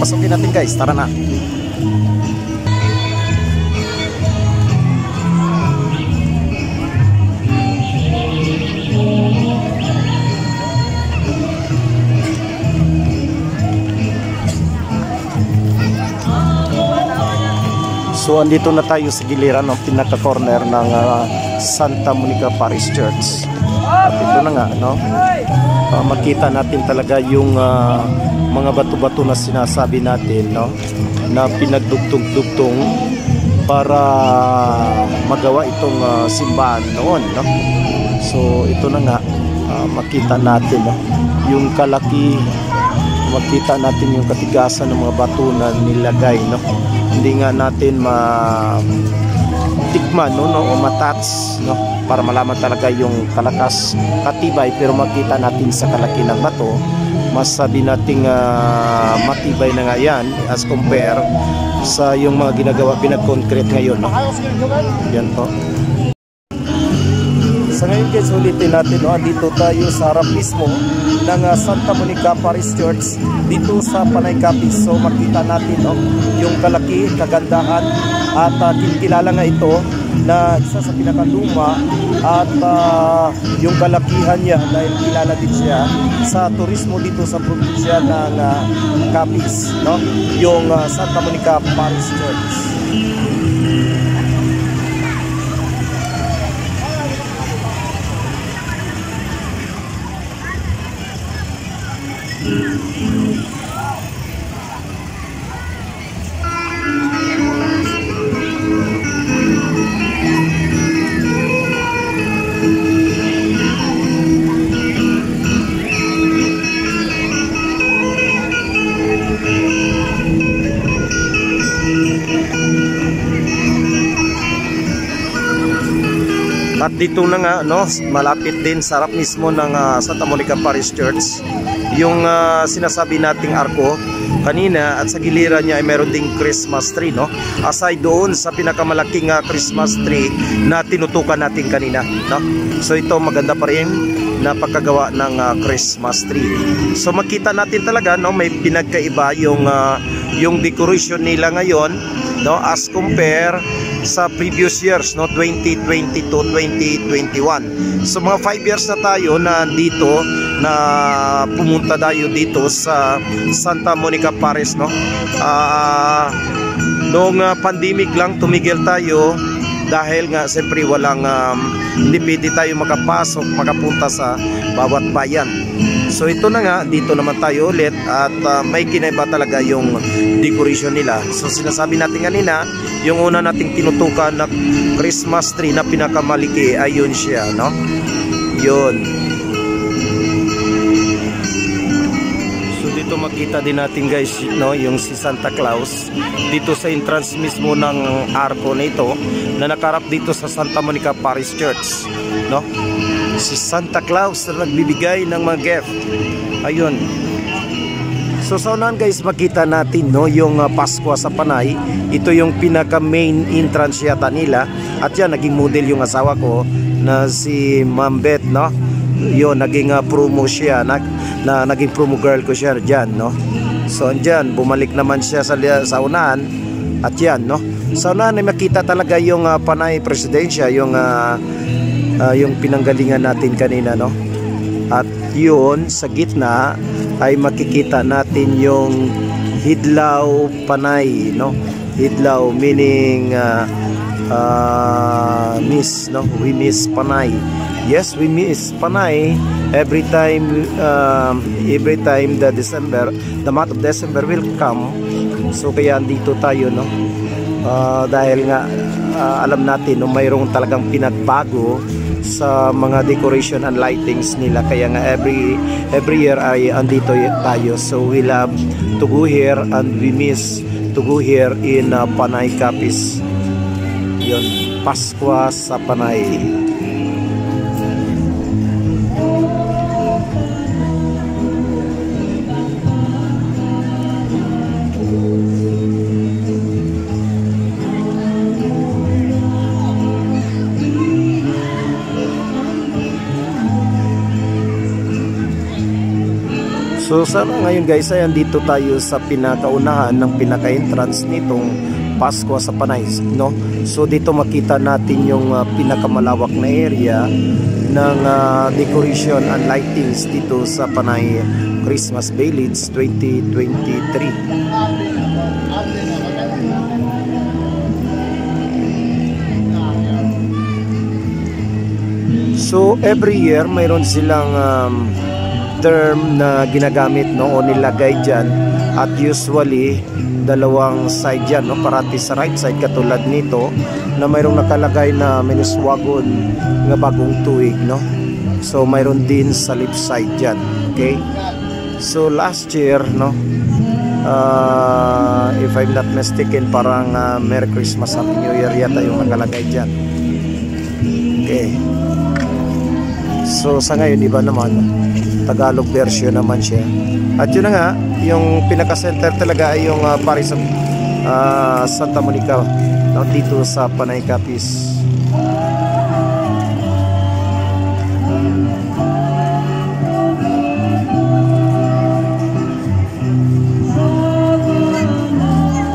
Pasukin natin guys, tara na. So andito na tayo sa giliran ng pinaka-corner ng Santa Monica Parish Church. At ito na nga, no? Makita natin talaga yung mga bato-bato na sinasabi natin, no? Na pinagdugtong-dugtong para magawa itong simbahan noon, no? So ito na nga, makita natin, no? Yung kalaki, makita natin yung katigasan ng mga bato na nilagay, no? Hindi nga natin matikman, no, o matats, no, para malaman talaga yung kalakas, katibay, pero makita natin sa kalaki ng bato, masabi nating matibay na nga yan as compare sa yung mga ginagawa pinag-concrete ngayon, no? Yan po. Sa ngayon guys, ulitin natin, no? Dito tayo sa harap mismo ng Santa Monica Parish Church dito sa Panay Capiz. So makita natin, no, yung kalaki, kagandahan, at kilala nga ito na isa sa pinakaluma at yung kalakihan niya dahil kilala din siya sa turismo dito sa probinsya ng Capiz, no? Yung Santa Monica Parish Church. At dito na nga, no, malapit din sa harap mismo ng Santa Monica Parish Church yung sinasabi nating arko kanina, at sa giliran niya ay meron ding Christmas tree, no? Aside doon sa pinakamalaking Christmas tree na tinutukan natin kanina, no? So ito maganda pa rin na pagkagawa ng Christmas tree. So makita natin talaga, no, may pinagkaiba yung decoration nila ngayon, no, as compare sa previous years, no, 2020 to 2021. So mga 5 years na tayo na dito, na pumunta tayo dito sa Santa Monica Parish, no. Noong pandemic lang tumigil tayo dahil nga siyempre walang hindi pwede tayo makapasok, makapunta sa bawat bayan. So ito na nga, dito naman tayo ulit at may kinaiba talaga yung decoration nila. So sinasabi natin kanina, yung una nating tinutukan na Christmas tree na pinakamaliki, ayun siya, no? Yun. So dito makita din natin guys, no, yung si Santa Claus dito sa entrance mismo ng arko na ito na nakarap dito sa Santa Monica Parish Church, no? Si Santa Claus na nagbibigay ng mga gift. Ayun. So sa unahan guys, makita natin, no, yung Pasko sa Panay. Ito yung pinaka main entrance yata nila. At yan, naging model yung asawa ko na si Ma'am Beth, no? Yun, naging promo siya, naging promo girl ko siya dyan, no? So andyan, bumalik naman siya sa unahan. At yan, no, sa unahan ay makita talaga yung Panay Presidensya, yung pinanggalingan natin kanina, no? At yun, sa gitna ay makikita natin yung Hidlaw Panay, no? Hidlaw meaning miss, no? We miss Panay. Yes, we miss Panay every time the month of December will come. So kaya andito tayo, no? Dahil nga alam natin, no, mayroong talagang pinagbago sa mga decoration and lightings nila, kaya nga every year ay andito tayo. So we love to go here and we miss to go here in Panay Capiz. Yun, Pasko sa Panay. So So sana ngayon guys ay andito tayo sa pinakaunahan ng pinaka-entrance nitong Pasko sa Panay, no? So dito makita natin yung pinakamalawak na area ng decoration and lightings dito sa Panay Christmas Village 2023. So every year mayroon silang term na ginagamit, no, o nilagay dyan, at usually dalawang side dyan, no, parati sa right side katulad nito na mayroong nakalagay na Minuswagon nga bagong tuig, no. So mayroon din sa left side dyan. Okay, so last year, no, if I'm not mistaken, parang Merry Christmas, Happy New Year yata yung nakalagay dyan. Okay, so sa ngayon iba naman, Tagalog version naman siya. At yun na nga, yung pinaka-center talaga ay yung Paris Santa Monica, no, dito sa Panay Capiz.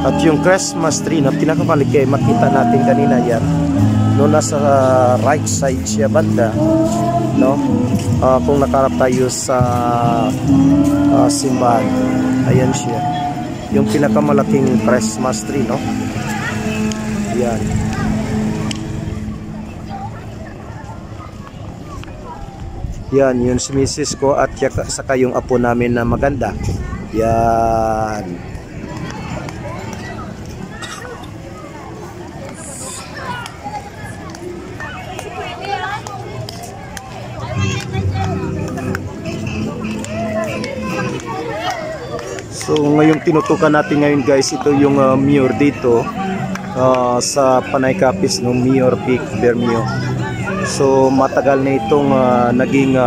At yung Christmas tree na pinakamaligay, makita natin kanina yan, no, nasa right side siya banda, no. Kung nakarap tayo sa simbahan, ayan siya, yung pinakamalaking Christmas tree, no. Yan. Yan, yun si Mrs. ko at saka yung apo namin na maganda. Yan. So ngayong tinutukan natin ngayon guys, ito yung mayor dito sa Panay Capiz, no, Mayor Vic Bermeo. So matagal na itong naging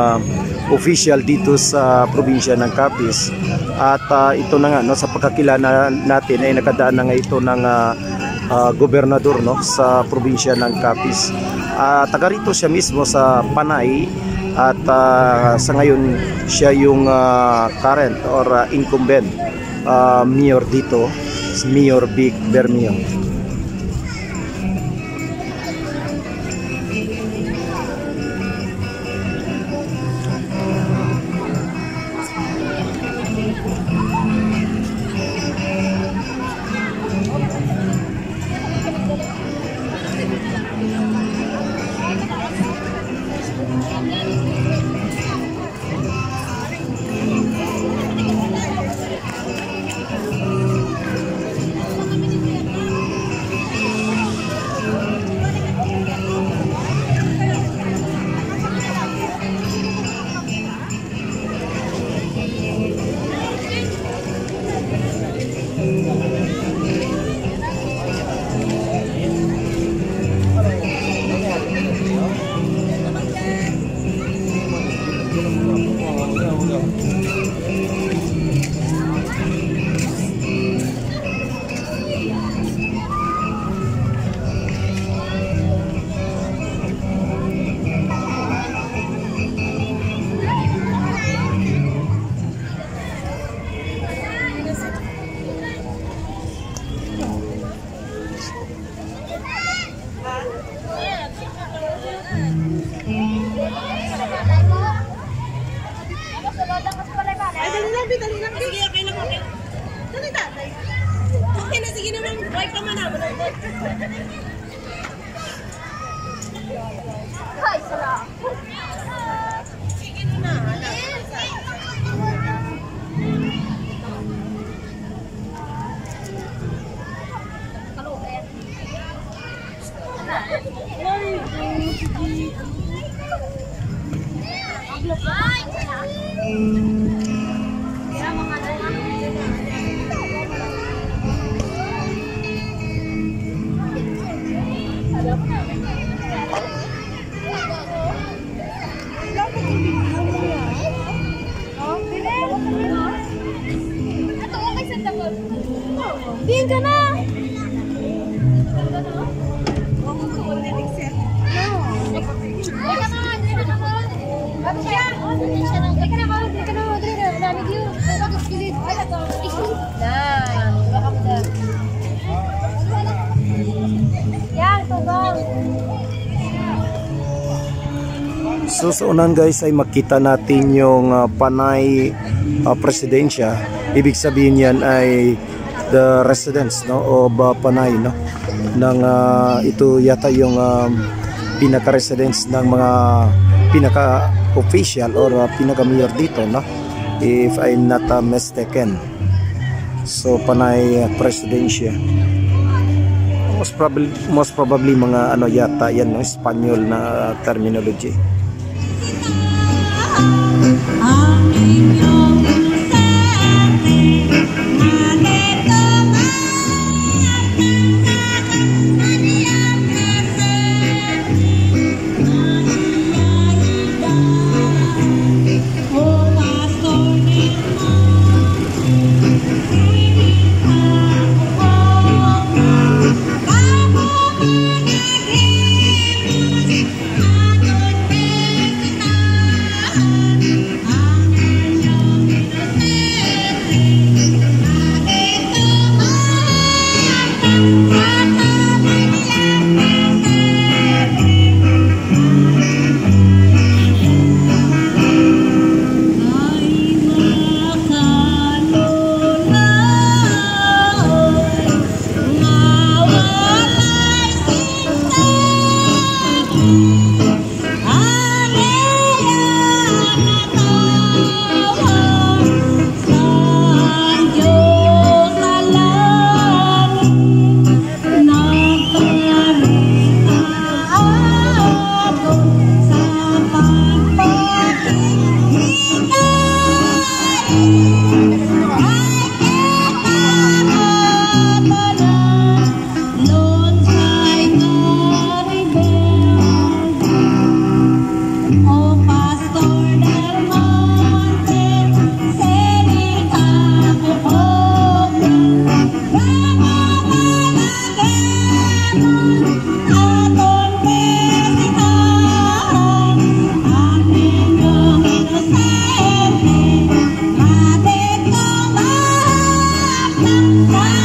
official dito sa probinsya ng Capiz. At ito na nga, no, sa pagkakilala natin ay nakadaan na nga ito ng gobernador, no, sa probinsya ng Capiz. Taga rito siya mismo sa Panay. At sa ngayon siya yung current or incumbent mayor dito, Mayor Vic Bermeo. Diyan ka na! Teka na, So sa unan guys ay makita natin yung Panay presidensya. Ibig sabihin yan ay the residence, no, of Panay, no, ng ito yata yung pinaka-residence ng mga pinaka-official or pinaka-mayor dito, no, if I'm not mistaken. So Panay presidensya, most probably mga ano yata yan, no, Espanyol na terminology. Bye.